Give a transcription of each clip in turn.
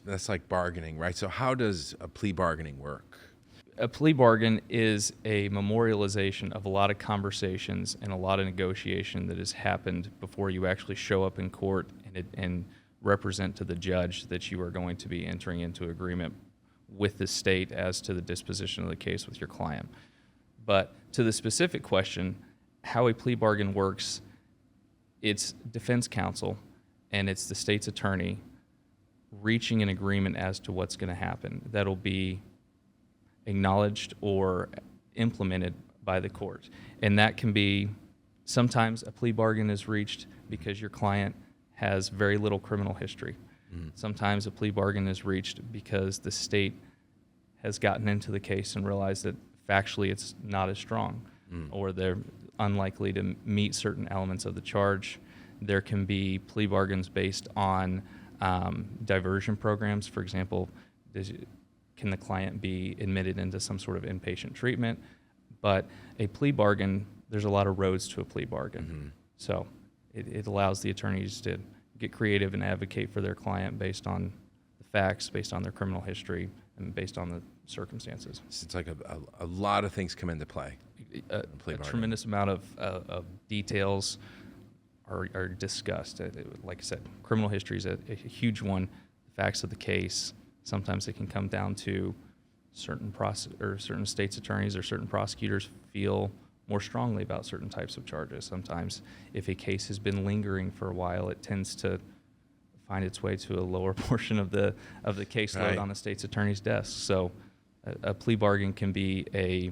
that's like bargaining, right? So how does a plea bargaining work? A plea bargain is a memorialization of a lot of conversations and a lot of negotiation that has happened before you actually show up in court and represent to the judge that you are going to be entering into agreement with the state as to the disposition of the case with your client. But to the specific question, how a plea bargain works, it's defense counsel and it's the state's attorney reaching an agreement as to what's going to happen. That'll be acknowledged or implemented by the court. And that can be, sometimes a plea bargain is reached because your client has very little criminal history. Sometimes a plea bargain is reached because the state has gotten into the case and realized that factually it's not as strong, or they're unlikely to meet certain elements of the charge. There can be plea bargains based on diversion programs. For example, can the client be admitted into some sort of inpatient treatment? But a plea bargain, there's a lot of roads to a plea bargain. So it allows the attorneys to get creative and advocate for their client based on the facts, based on their criminal history, and based on the circumstances. It's like a lot of things come into play. A tremendous amount of details are discussed. Like I said, criminal history is a huge one. The facts of the case, sometimes it can come down to certain state's attorneys or certain prosecutors feel more strongly about certain types of charges. Sometimes if a case has been lingering for a while, it tends to find its way to a lower portion of the caseload Right. on the state's attorney's desk. So a plea bargain can be a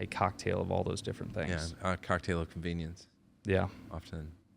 cocktail of all those different things. Yeah, a cocktail of convenience. Yeah. Often.